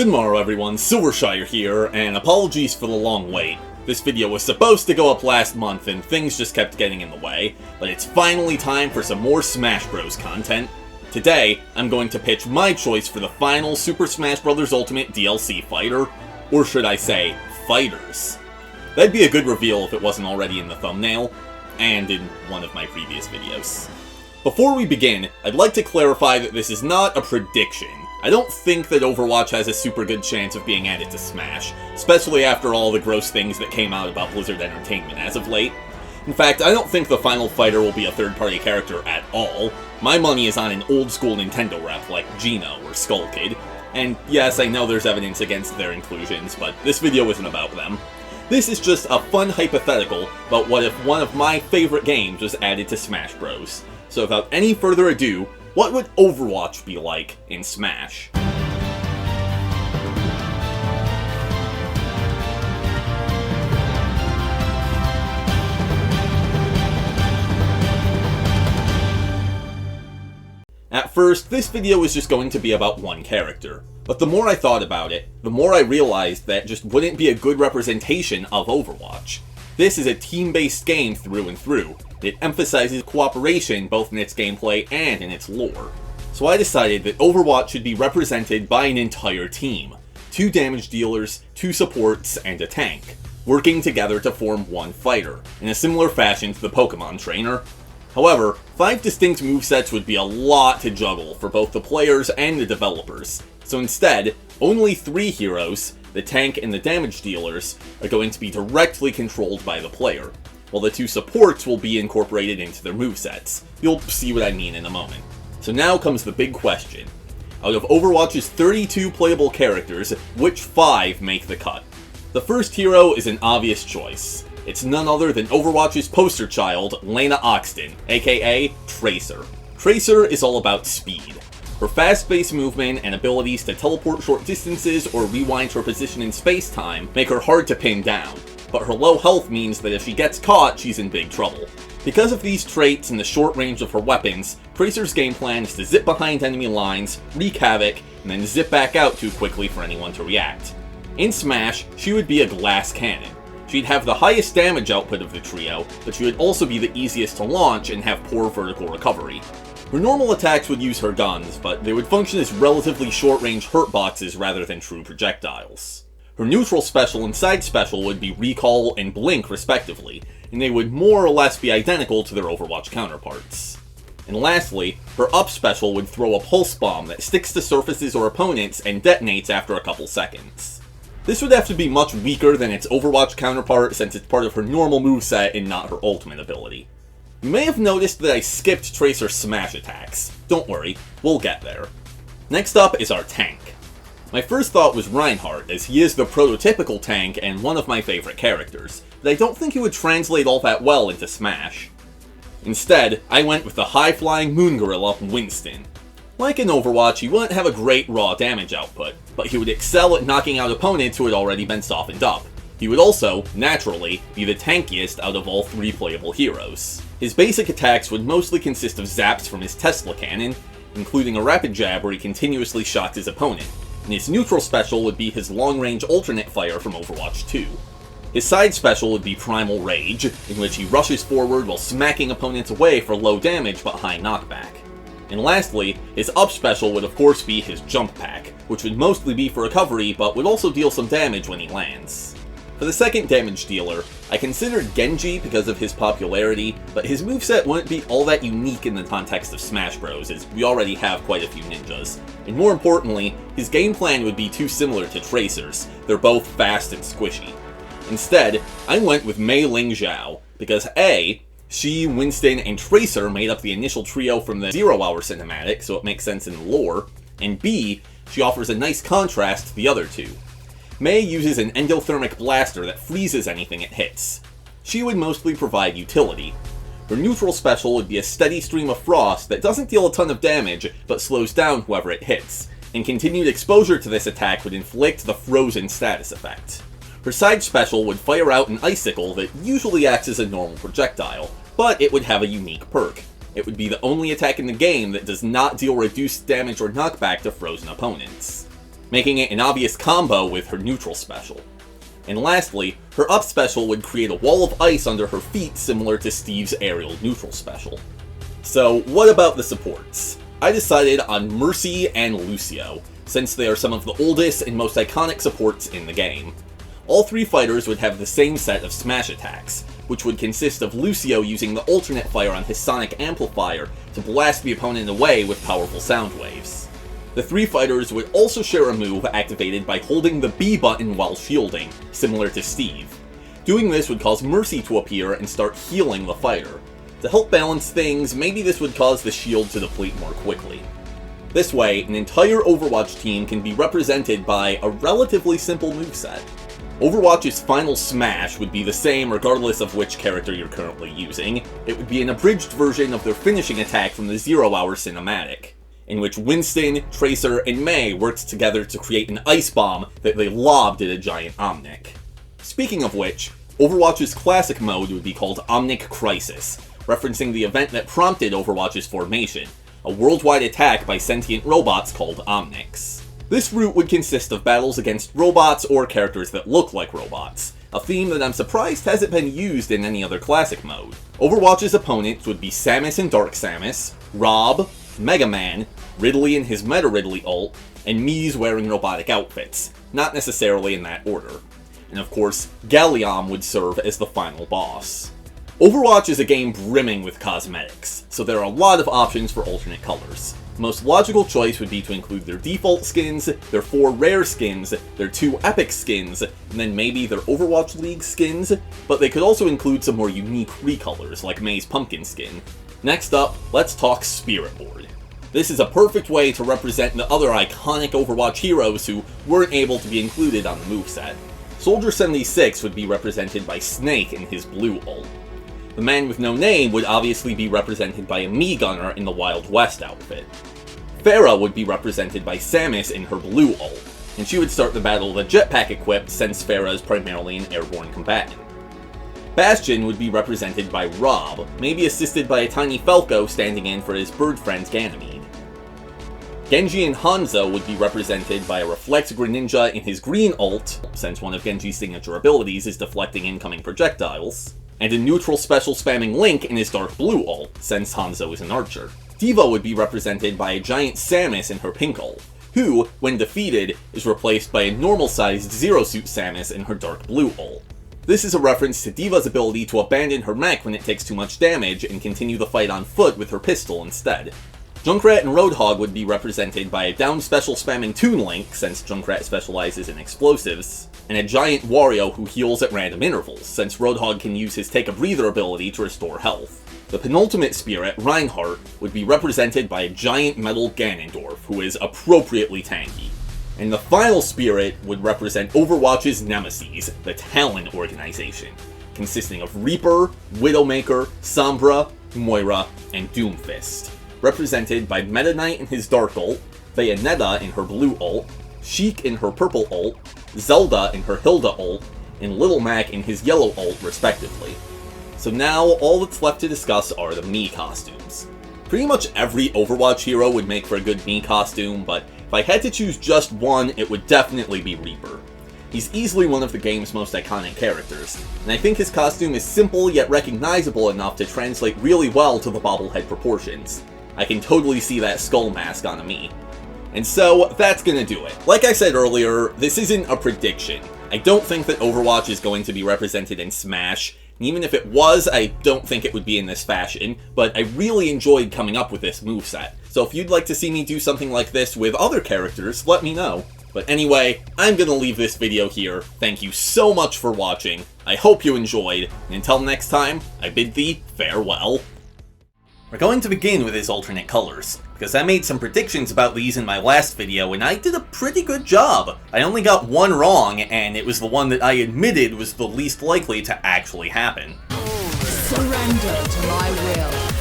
Good morrow everyone, Silvershire here, and apologies for the long wait. This video was supposed to go up last month and things just kept getting in the way, but it's finally time for some more Smash Bros content. Today, I'm going to pitch my choice for the final Super Smash Bros. Ultimate DLC fighter, or should I say, fighters. That'd be a good reveal if it wasn't already in the thumbnail, and in one of my previous videos. Before we begin, I'd like to clarify that this is not a prediction. I don't think that Overwatch has a super good chance of being added to Smash, especially after all the gross things that came out about Blizzard Entertainment as of late. In fact, I don't think the final fighter will be a third-party character at all. My money is on an old-school Nintendo rep like Geno or Skull Kid. And yes, I know there's evidence against their inclusions, but this video isn't about them. This is just a fun hypothetical about what if one of my favorite games was added to Smash Bros. So without any further ado, what would Overwatch be like in Smash? At first, this video was just going to be about one character. But the more I thought about it, the more I realized that just wouldn't be a good representation of Overwatch. This is a team-based game through and through. It emphasizes cooperation both in its gameplay and in its lore. So I decided that Overwatch should be represented by an entire team. 2 damage dealers, 2 supports, and a tank, working together to form one fighter, in a similar fashion to the Pokemon trainer. However, 5 distinct movesets would be a lot to juggle for both the players and the developers. So instead, only 3 heroes, the tank and the damage dealers, are going to be directly controlled by the player, while the 2 supports will be incorporated into their movesets. You'll see what I mean in a moment. So now comes the big question. Out of Overwatch's 32 playable characters, which 5 make the cut? The first hero is an obvious choice. It's none other than Overwatch's poster child, Lena Oxton, aka Tracer. Tracer is all about speed. Her fast-paced movement and abilities to teleport short distances or rewind her position in space-time make her hard to pin down, but her low health means that if she gets caught, she's in big trouble. Because of these traits and the short range of her weapons, Tracer's game plan is to zip behind enemy lines, wreak havoc, and then zip back out too quickly for anyone to react. In Smash, she would be a glass cannon. She'd have the highest damage output of the trio, but she would also be the easiest to launch and have poor vertical recovery. Her normal attacks would use her guns, but they would function as relatively short-range hurt boxes rather than true projectiles. Her neutral special and side special would be Recall and Blink respectively, and they would more or less be identical to their Overwatch counterparts. And lastly, her up special would throw a pulse bomb that sticks to surfaces or opponents and detonates after a couple seconds. This would have to be much weaker than its Overwatch counterpart since it's part of her normal moveset and not her ultimate ability. You may have noticed that I skipped Tracer's smash attacks. Don't worry, we'll get there. Next up is our tank. My first thought was Reinhardt, as he is the prototypical tank and one of my favorite characters, but I don't think he would translate all that well into Smash. Instead, I went with the high-flying moon gorilla, Winston. Like in Overwatch, he wouldn't have a great raw damage output, but he would excel at knocking out opponents who had already been softened up. He would also, naturally, be the tankiest out of all 3 playable heroes. His basic attacks would mostly consist of zaps from his Tesla cannon, including a rapid jab where he continuously shocks his opponent, and his neutral special would be his long-range alternate fire from Overwatch 2. His side special would be Primal Rage, in which he rushes forward while smacking opponents away for low damage but high knockback. And lastly, his up special would of course be his Jump Pack, which would mostly be for recovery but would also deal some damage when he lands. For the second damage dealer, I considered Genji because of his popularity, but his moveset wouldn't be all that unique in the context of Smash Bros, as we already have quite a few ninjas. And more importantly, his game plan would be too similar to Tracer's. They're both fast and squishy. Instead, I went with Mei Ling Zhao, because A, she, Winston, and Tracer made up the initial trio from the 0 Hour cinematic, so it makes sense in the lore, and B, she offers a nice contrast to the other 2. Mei uses an endothermic blaster that freezes anything it hits. She would mostly provide utility. Her neutral special would be a steady stream of frost that doesn't deal a ton of damage, but slows down whoever it hits, and continued exposure to this attack would inflict the frozen status effect. Her side special would fire out an icicle that usually acts as a normal projectile, but it would have a unique perk. It would be the only attack in the game that does not deal reduced damage or knockback to frozen opponents. making it an obvious combo with her neutral special. And lastly, her up special would create a wall of ice under her feet similar to Steve's aerial neutral special. So what about the supports? I decided on Mercy and Lucio, since they are some of the oldest and most iconic supports in the game. All three fighters would have the same set of smash attacks, which would consist of Lucio using the alternate fire on his sonic amplifier to blast the opponent away with powerful sound waves. The three fighters would also share a move activated by holding the B button while shielding, similar to Steve. Doing this would cause Mercy to appear and start healing the fighter. To help balance things, maybe this would cause the shield to deplete more quickly. This way, an entire Overwatch team can be represented by a relatively simple moveset. Overwatch's final smash would be the same regardless of which character you're currently using. It would be an abridged version of their finishing attack from the 0 Hour cinematic, in which Winston, Tracer, and Mei worked together to create an ice bomb that they lobbed at a giant Omnic. Speaking of which, Overwatch's classic mode would be called Omnic Crisis, referencing the event that prompted Overwatch's formation, a worldwide attack by sentient robots called Omnics. This route would consist of battles against robots or characters that look like robots, a theme that I'm surprised hasn't been used in any other classic mode. Overwatch's opponents would be Samus and Dark Samus, Rob, Mega Man, Ridley and his Meta Ridley ult, and Mii's wearing robotic outfits, not necessarily in that order. And of course, Gallium would serve as the final boss. Overwatch is a game brimming with cosmetics, so there are a lot of options for alternate colors. The most logical choice would be to include their default skins, their 4 rare skins, their 2 epic skins, and then maybe their Overwatch League skins, but they could also include some more unique recolors, like Mei's pumpkin skin. Next up, let's talk Spirit Board. This is a perfect way to represent the other iconic Overwatch heroes who weren't able to be included on the moveset. Soldier 76 would be represented by Snake in his blue ult. The Man with No Name would obviously be represented by a Mii Gunner in the Wild West outfit. Pharah would be represented by Samus in her blue ult, and she would start the battle with a jetpack equipped since Pharah is primarily an airborne combatant. Bastion would be represented by Rob, maybe assisted by a tiny Falco standing in for his bird friend Ganymede. Genji and Hanzo would be represented by a Reflect Greninja in his green ult, since one of Genji's signature abilities is deflecting incoming projectiles, and a neutral special spamming Link in his dark blue ult, since Hanzo is an archer. D.Va would be represented by a giant Samus in her pink ult, who, when defeated, is replaced by a normal-sized Zero Suit Samus in her dark blue ult. This is a reference to D.Va's ability to abandon her mech when it takes too much damage and continue the fight on foot with her pistol instead. Junkrat and Roadhog would be represented by a down special spamming Toon Link, since Junkrat specializes in explosives, and a giant Wario who heals at random intervals, since Roadhog can use his Take a Breather ability to restore health. The penultimate spirit, Reinhardt, would be represented by a giant metal Ganondorf, who is appropriately tanky. And the final spirit would represent Overwatch's nemesis, the Talon organization, consisting of Reaper, Widowmaker, Sombra, Moira, and Doomfist, represented by Meta Knight in his dark ult, Bayonetta in her blue ult, Sheik in her purple ult, Zelda in her Hilda ult, and Little Mac in his yellow ult, respectively. So now, all that's left to discuss are the Mii costumes. Pretty much every Overwatch hero would make for a good Mii costume, but if I had to choose just one, it would definitely be Reaper. He's easily one of the game's most iconic characters, and I think his costume is simple yet recognizable enough to translate really well to the bobblehead proportions. I can totally see that skull mask on a Mii. And so, that's gonna do it. Like I said earlier, this isn't a prediction. I don't think that Overwatch is going to be represented in Smash. Even if it was, I don't think it would be in this fashion, but I really enjoyed coming up with this moveset. So if you'd like to see me do something like this with other characters, let me know. But anyway, I'm gonna leave this video here. Thank you so much for watching. I hope you enjoyed, and until next time, I bid thee farewell. We're going to begin with his alternate colors, because I made some predictions about these in my last video, and I did a pretty good job. I only got one wrong, and it was the one that I admitted was the least likely to actually happen. Surrender to my will.